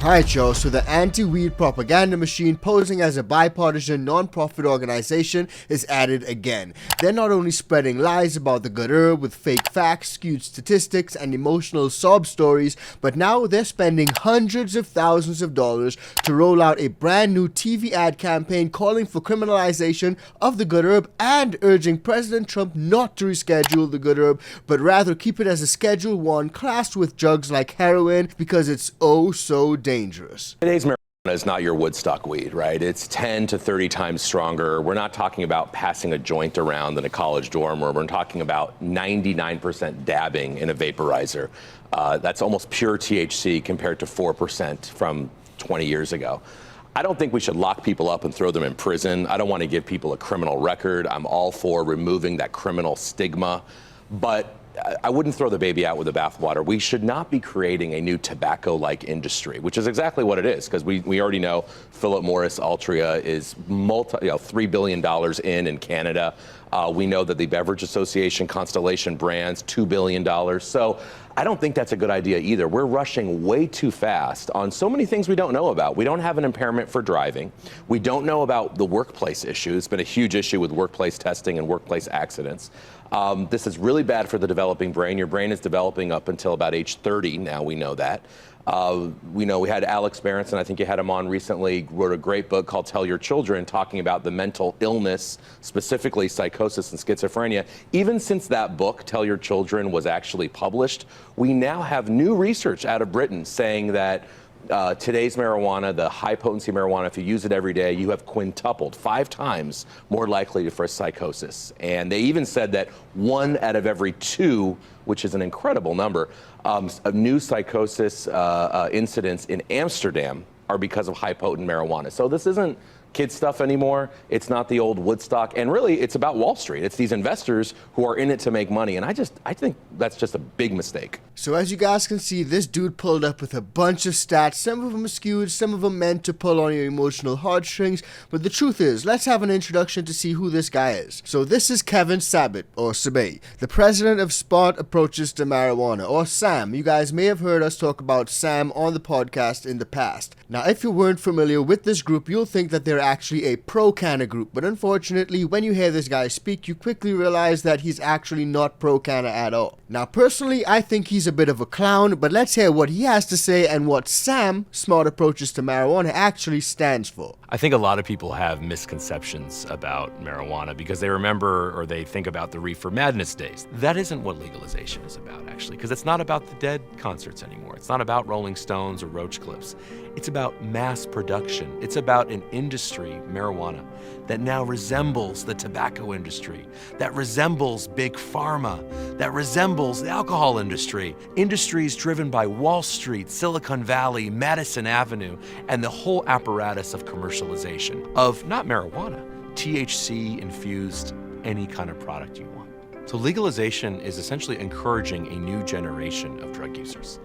Alright y'all, so the anti-weed propaganda machine posing as a bipartisan non-profit organization is at it again. They're not only spreading lies about the good herb with fake facts, skewed statistics, and emotional sob stories, but now they're spending hundreds of thousands of dollars to roll out a brand new TV ad campaign calling for criminalization of the good herb and urging President Trump not to reschedule the good herb, but rather keep it as a Schedule 1 classed with drugs like heroin because it's oh so dangerous. Today's marijuana is not your Woodstock weed, right? It's 10 to 30 times stronger. We're not talking about passing a joint around in a college dorm room. We're talking about 99% dabbing in a vaporizer. That's almost pure THC compared to 4% from 20 years ago. I don't think we should lock people up and throw them in prison. I don't want to give people a criminal record. I'm all for removing that criminal stigma, but I wouldn't throw the baby out with the bathwater. We should not be creating a new tobacco-like industry, which is exactly what it is, because we already know Philip Morris Altria is $3 billion in Canada. We know that the Beverage Association, Constellation Brands, $2 billion. So I don't think that's a good idea either. We're rushing way too fast on so many things we don't know about. We don't have an impairment for driving. We don't know about the workplace issue. It's been a huge issue with workplace testing and workplace accidents. This is really bad for the developing brain. Your brain is developing up until about age 30. Now we know that. We had Alex Berenson, I think you had him on recently, wrote a great book called Tell Your Children, talking about the mental illness, specifically psychosis and schizophrenia. Even since that book, Tell Your Children, was actually published, we now have new research out of Britain saying that today's marijuana, the high potency marijuana, if you use it every day, you have quintupled, 5 times more likely for psychosis. And they even said that 1 out of every 2, which is an incredible number, of new psychosis incidents in Amsterdam are because of high potent marijuana. So this isn't kid stuff anymore. It's not the old Woodstock. And really, it's about Wall Street. It's these investors who are in it to make money. And I think that's just a big mistake. So as you guys can see, this dude pulled up with a bunch of stats. Some of them skewed, some of them meant to pull on your emotional heartstrings. But the truth is, let's have an introduction to see who this guy is. So this is Kevin Sabet, or Sabet, the president of Smart Approaches to Marijuana, or SAM. You guys may have heard us talk about SAM on the podcast in the past. Now, if you weren't familiar with this group, you'll think that they're actually a pro-canna group, but unfortunately, when you hear this guy speak, you quickly realize that he's actually not pro-canna at all. Now, personally, I think he's a bit of a clown, but let's hear what he has to say and what SAM, Smart Approaches to Marijuana, actually stands for. I think a lot of people have misconceptions about marijuana because they remember or they think about the Reefer Madness days. That isn't what legalization is about, actually, because it's not about the Dead concerts anymore. It's not about Rolling Stones or Roach Clips. It's about mass production. It's about an industry, marijuana, that now resembles the tobacco industry, that resembles big pharma, that resembles the alcohol industry. Industries driven by Wall Street, Silicon Valley, Madison Avenue, and the whole apparatus of commercialization of not marijuana, THC-infused any kind of product you want. So legalization is essentially encouraging a new generation of drug users.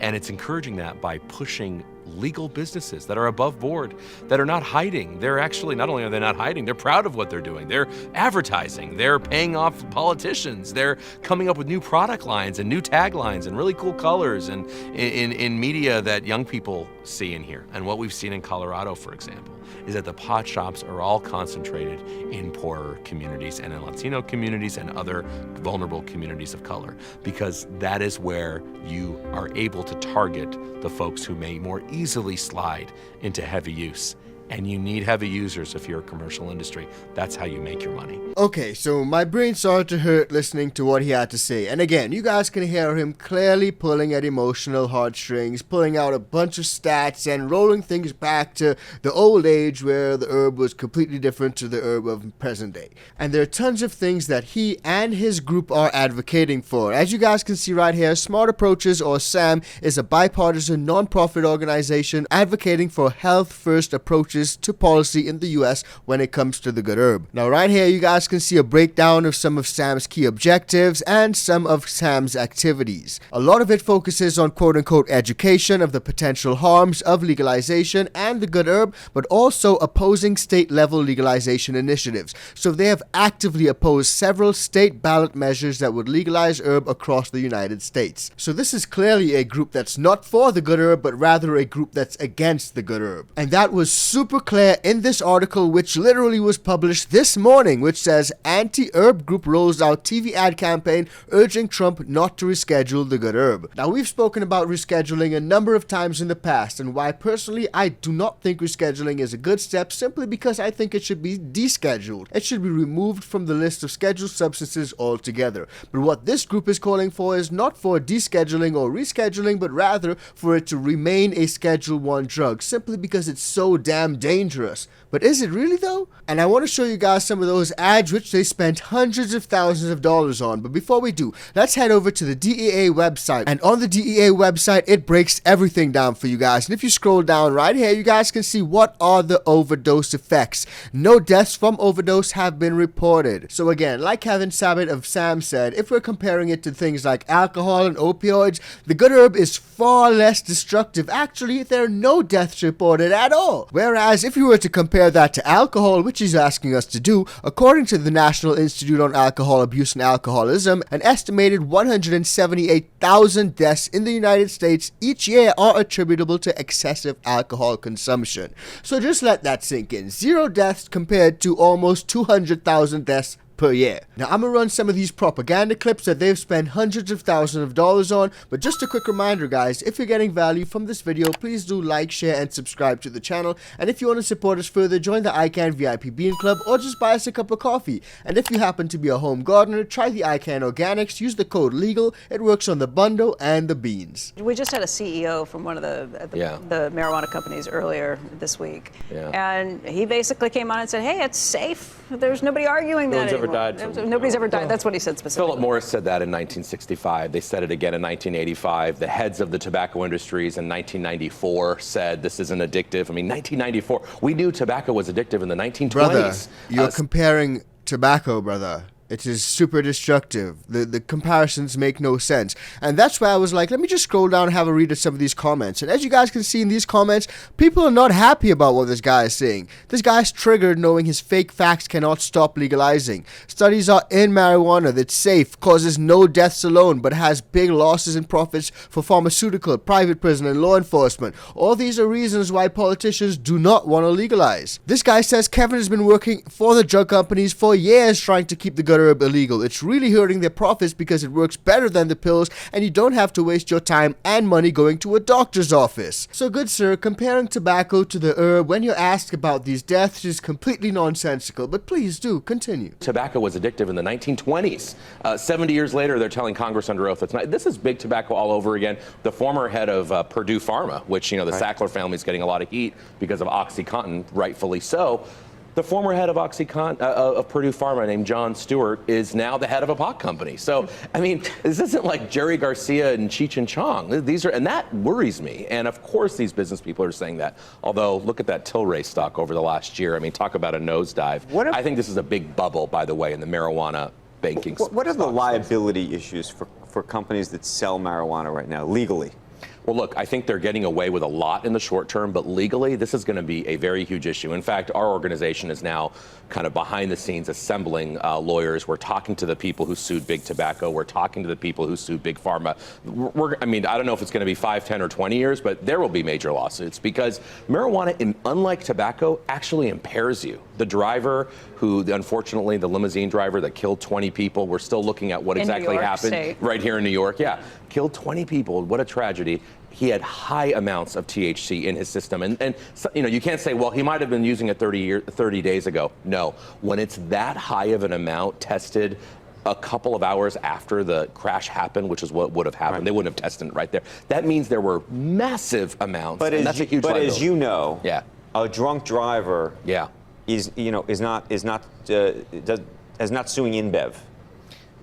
And it's encouraging that by pushing legal businesses that are above board, that are not hiding. They're actually, not only are they not hiding, they're proud of what they're doing. They're advertising, they're paying off politicians, they're coming up with new product lines and new taglines and really cool colors and in media that young people see and hear. And what we've seen in Colorado, for example, is that the pot shops are all concentrated in poorer communities and in Latino communities and other vulnerable communities of color, because that is where you are able to target the folks who may more easily slide into heavy use. And you need heavy users if you're a commercial industry. That's how you make your money. Okay, so my brain started to hurt listening to what he had to say. And again, you guys can hear him clearly pulling at emotional heartstrings, pulling out a bunch of stats and rolling things back to the old age where the herb was completely different to the herb of present day. And there are tons of things that he and his group are advocating for. As you guys can see right here, Smart Approaches, or SAM, is a bipartisan non-profit organization advocating for health-first approaches approaches to policy in the US when it comes to the good herb. Now right here you guys can see a breakdown of some of Sam's key objectives and some of Sam's activities. A lot of it focuses on quote-unquote education of the potential harms of legalization and the good herb, but also opposing state-level legalization initiatives. So they have actively opposed several state ballot measures that would legalize herb across the United States. So this is clearly a group that's not for the good herb, but rather a group that's against the good herb. And that was super clear in this article, which literally was published this morning, which says anti-herb group rolls out TV ad campaign urging Trump not to reschedule the good herb. Now we've spoken about rescheduling a number of times in the past, and why personally I do not think rescheduling is a good step, simply because I think it should be descheduled. It should be removed from the list of scheduled substances altogether. But what this group is calling for is not for descheduling or rescheduling, but rather for it to remain a Schedule 1 drug, simply because it's so damn dangerous. But is it really though? And I want to show you guys some of those ads which they spent hundreds of thousands of dollars on. But before we do, let's head over to the DEA website. And on the DEA website, it breaks everything down for you guys. And if you scroll down right here, you guys can see what are the overdose effects. No deaths from overdose have been reported. So again, like Kevin Sabat of Sam said, if we're comparing it to things like alcohol and opioids, the good herb is far less destructive. Actually, there are no deaths reported at all. Whereas if you were to compare that to alcohol, which he's asking us to do, according to the National Institute on Alcohol Abuse and Alcoholism, an estimated 178,000 deaths in the United States each year are attributable to excessive alcohol consumption. So just let that sink in. 0 deaths compared to almost 200,000 deaths per year. Now I'm gonna run some of these propaganda clips that they've spent hundreds of thousands of dollars on, but just a quick reminder guys, if you're getting value from this video, please do like, share, and subscribe to the channel. And if you want to support us further, join the ICANN VIP Bean Club or just buy us a cup of coffee. And if you happen to be a home gardener, try the ICANN Organics, use the code LEGAL, it works on the bundle and the beans. We just had a CEO from one of the marijuana companies earlier this week, and he basically came on and said, hey, it's safe, there's nobody arguing that anymore. Nobody's ever died. That's what he said specifically. Philip Morris said that in 1965. They said it again in 1985. The heads of the tobacco industries in 1994 said this isn't addictive. I mean, 1994. We knew tobacco was addictive in the 1920s. Brother, you're comparing tobacco, brother. It is super destructive. The comparisons make no sense. And that's why I was like, let me just scroll down and have a read of some of these comments. And as you guys can see in these comments, people are not happy about what this guy is saying. This guy's triggered knowing his fake facts cannot stop legalizing. Studies are in marijuana that's safe, causes no deaths alone, but has big losses in profits for pharmaceutical, private prison, and law enforcement. All these are reasons why politicians do not want to legalize. This guy says Kevin has been working for the drug companies for years trying to keep the good herb illegal. It's really hurting their profits because it works better than the pills and you don't have to waste your time and money going to a doctor's office. So good sir, comparing tobacco to the herb when you're asked about these deaths is completely nonsensical, but please do continue. Tobacco was addictive in the 1920s. 70 years later, they're telling Congress under oath it's not. This is big tobacco all over again. The former head of Purdue Pharma, which, you know, the Sackler family is getting a lot of heat because of OxyContin, rightfully so. The former head of of Purdue Pharma named John Stewart is now the head of a pot company. So, I mean, this isn't like Jerry Garcia and Cheech and Chong. These are, and that worries me. And of course, these business people are saying that. Although, look at that Tilray stock over the last year. I mean, talk about a nosedive. I think this is a big bubble, by the way, in the marijuana banking. What are the liability issues for companies that sell marijuana right now legally? Well, look, I think they're getting away with a lot in the short term, but legally, this is going to be a very huge issue. In fact, our organization is now kind of behind the scenes assembling lawyers. We're talking to the people who sued Big Tobacco. We're talking to the people who sued Big Pharma. I mean, I don't know if it's going to be 5, 10, or 20 years, but there will be major lawsuits because marijuana, unlike tobacco, actually impairs you. The driver who, unfortunately, the limousine driver that killed 20 people, we're still looking at what exactly happened right here in New York. Yeah, killed 20 people. What a tragedy. He had high amounts of THC in his system. And so, you know, you can't say, well, he might have been using it 30 days ago. No, when it's that high of an amount tested a couple of hours after the crash happened, which is what would have happened. Right. They wouldn't have tested it right there. That means there were massive amounts. But, that's a huge liability. As you know, a drunk driver is not suing InBev.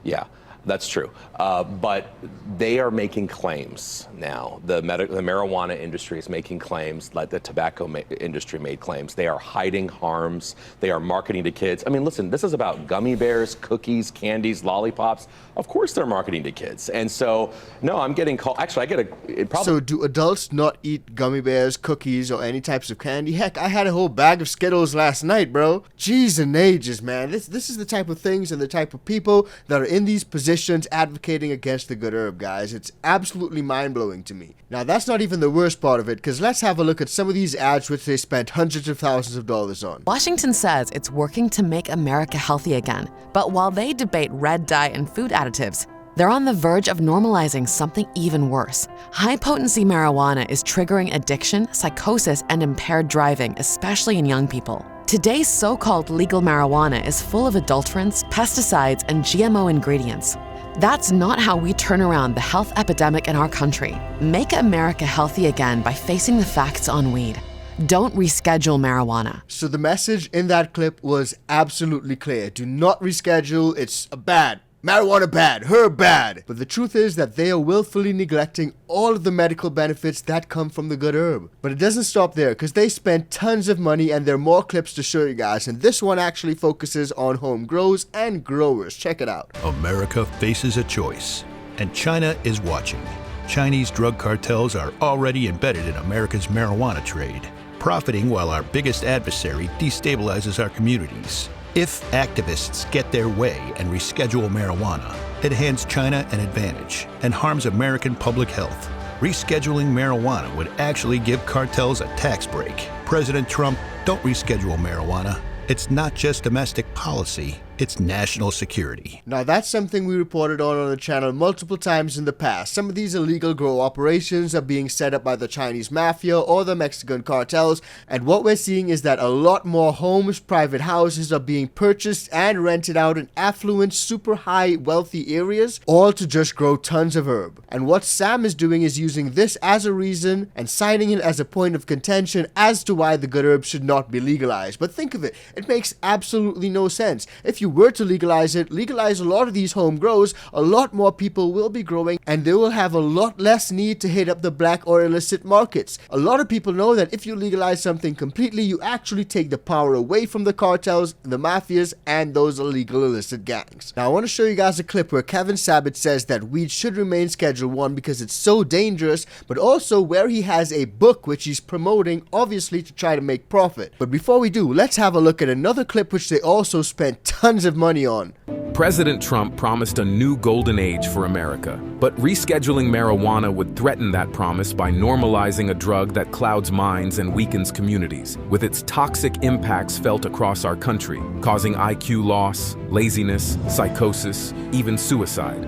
Yeah. that's true. But they are making claims now. The marijuana industry is making claims, like the tobacco industry made claims. They are hiding harms. They are marketing to kids. I mean, listen, this is about gummy bears, cookies, candies, lollipops. Of course they're marketing to kids. And so, no, I'm getting called. Actually, I get So do adults not eat gummy bears, cookies, or any types of candy? Heck, I had a whole bag of Skittles last night, bro. Jeez and ages, man. This is the type of things and the type of people that are in these positions advocating against the good herb, guys. It's absolutely mind-blowing to me. Now, that's not even the worst part of it, because let's have a look at some of these ads which they spent hundreds of thousands of dollars on. Washington says it's working to make America healthy again. But while they debate red dye and food additives, they're on the verge of normalizing something even worse. High-potency marijuana is triggering addiction, psychosis, and impaired driving, especially in young people. Today's so-called legal marijuana is full of adulterants, pesticides, and GMO ingredients. That's not how we turn around the health epidemic in our country. Make America healthy again by facing the facts on weed. Don't reschedule marijuana. So the message in that clip was absolutely clear. Do not reschedule. It's bad. Marijuana bad, herb bad. But the truth is that they are willfully neglecting all of the medical benefits that come from the good herb. But it doesn't stop there, because they spent tons of money, and there are more clips to show you guys. And this one actually focuses on home grows and growers. Check it out. America faces a choice, and China is watching. Chinese drug cartels are already embedded in America's marijuana trade, profiting while our biggest adversary destabilizes our communities. If activists get their way and reschedule marijuana, it hands China an advantage and harms American public health. Rescheduling marijuana would actually give cartels a tax break. President Trump, don't reschedule marijuana. It's not just domestic policy, it's national security. Now that's something we reported on the channel multiple times in the past. Some of these illegal grow operations are being set up by the Chinese mafia or the Mexican cartels, and what we're seeing is that a lot more homes, private houses are being purchased and rented out in affluent, super high wealthy areas, all to just grow tons of herb. And what Sam is doing is using this as a reason and citing it as a point of contention as to why the good herb should not be legalized. But think of it, it makes absolutely no sense. If you were to legalize it, legalize a lot of these home grows, a lot more people will be growing and they will have a lot less need to hit up the black or illicit markets. A lot of people know that if you legalize something completely, you actually take the power away from the cartels, the mafias, and those illegal illicit gangs. Now I want to show you guys a clip where Kevin Sabet says that weed should remain Schedule 1 because it's so dangerous, but also where he has a book which he's promoting, obviously to try to make profit. But before we do, let's have a look at another clip which they also spent tons of money on. President Trump promised a new golden age for America, but rescheduling marijuana would threaten that promise by normalizing a drug that clouds minds and weakens communities, with its toxic impacts felt across our country, causing IQ loss, laziness, psychosis, even suicide.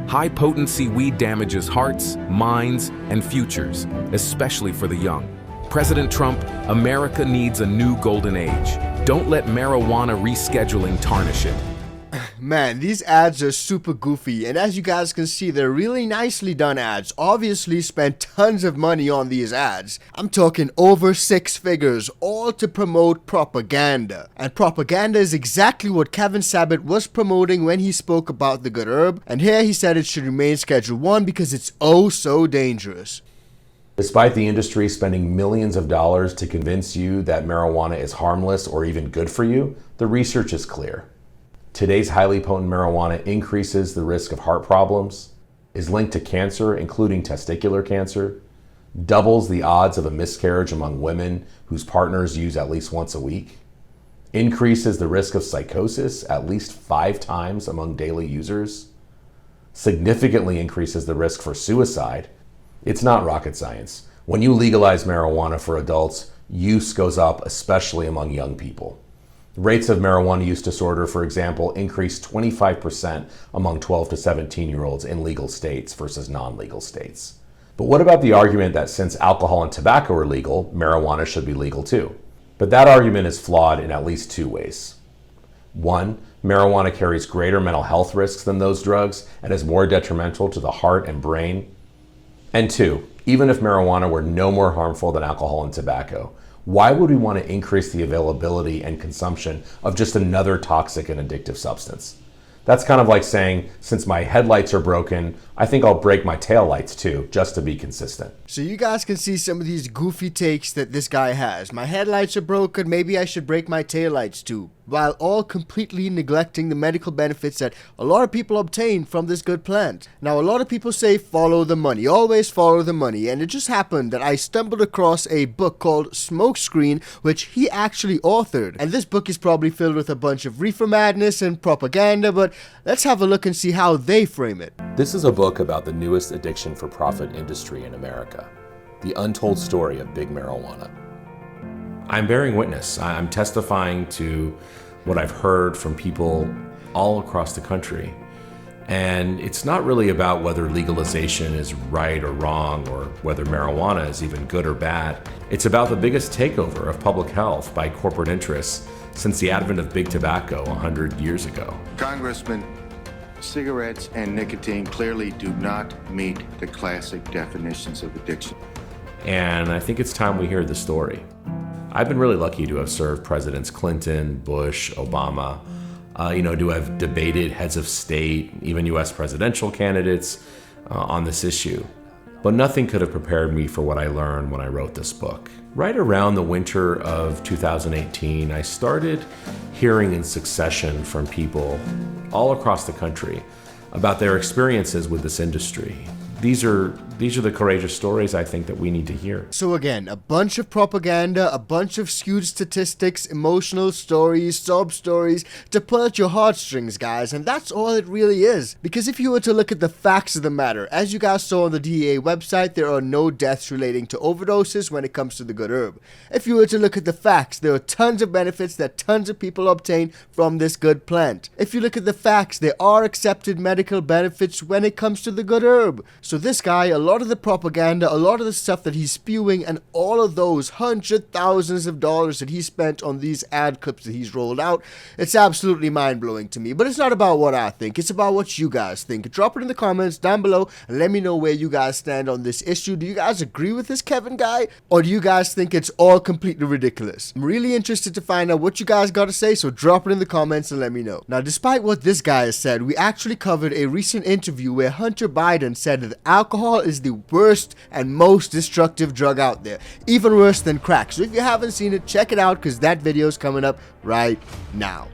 High-potency weed damages hearts, minds, and futures, especially for the young. President Trump, America needs a new golden age. Don't let marijuana rescheduling tarnish it. Man, these ads are super goofy, and as you guys can see, they're really nicely done ads. Obviously spent tons of money on these ads. I'm talking over 6 figures, all to promote propaganda. And propaganda is exactly what Kevin Sabet was promoting when he spoke about the good herb, and here he said it should remain Schedule 1 because it's oh so dangerous. Despite the industry spending millions of dollars to convince you that marijuana is harmless or even good for you, the research is clear. Today's highly potent marijuana increases the risk of heart problems, is linked to cancer, including testicular cancer, doubles the odds of a miscarriage among women whose partners use at least once a week, increases the risk of psychosis at least 5 times among daily users, significantly increases the risk for suicide. It's not rocket science. When you legalize marijuana for adults, use goes up, especially among young people. Rates of marijuana use disorder, for example, increased 25% among 12 to 17-year-olds in legal states versus non-legal states. But what about the argument that since alcohol and tobacco are legal, marijuana should be legal too? But that argument is flawed in at least 2 ways. 1, marijuana carries greater mental health risks than those drugs and is more detrimental to the heart and brain. And 2, even if marijuana were no more harmful than alcohol and tobacco, why would we want to increase the availability and consumption of just another toxic and addictive substance? That's kind of like saying, since my headlights are broken, I think I'll break my taillights too, just to be consistent. So you guys can see some of these goofy takes that this guy has. My headlights are broken, maybe I should break my taillights too, while all completely neglecting the medical benefits that a lot of people obtain from this good plant. Now, a lot of people say follow the money, always follow the money, and it just happened that I stumbled across a book called Smokescreen, which he actually authored. And this book is probably filled with a bunch of reefer madness and propaganda, but let's have a look and see how they frame it. This is a book about the newest addiction for profit industry in America, the untold story of big marijuana. I'm bearing witness. I'm testifying to what I've heard from people all across the country. And it's not really about whether legalization is right or wrong or whether marijuana is even good or bad. It's about the biggest takeover of public health by corporate interests since the advent of big tobacco 100 years ago. Congressman, cigarettes and nicotine clearly do not meet the classic definitions of addiction. And I think it's time we hear the story. I've been really lucky to have served Presidents Clinton, Bush, Obama, to have debated heads of state, even U.S. presidential candidates on this issue. But nothing could have prepared me for what I learned when I wrote this book. Right around the winter of 2018, I started hearing in succession from people all across the country about their experiences with this industry. These are the courageous stories I think that we need to hear. So again, a bunch of propaganda, a bunch of skewed statistics, emotional stories, sob stories to pull at your heartstrings, guys, and that's all it really is. Because if you were to look at the facts of the matter, as you guys saw on the DEA website, there are no deaths relating to overdoses when it comes to the good herb. If you were to look at the facts, there are tons of benefits that tons of people obtain from this good plant. If you look at the facts, there are accepted medical benefits when it comes to the good herb. So this guy, a lot of the propaganda, a lot of the stuff that he's spewing, and all of those hundred thousands of dollars that he spent on these ad clips that he's rolled out, it's absolutely mind-blowing to me. But it's not about what I think, it's about what you guys think. Drop it in the comments down below and let me know where you guys stand on this issue. Do you guys agree with this Kevin guy, or do you guys think it's all completely ridiculous? I'm really interested to find out what you guys got to say, so drop it in the comments and let me know. Now, despite what this guy has said, we actually covered a recent interview where Hunter Biden said that alcohol is the worst and most destructive drug out there, even worse than crack. So if you haven't seen it, check it out because that video is coming up right now.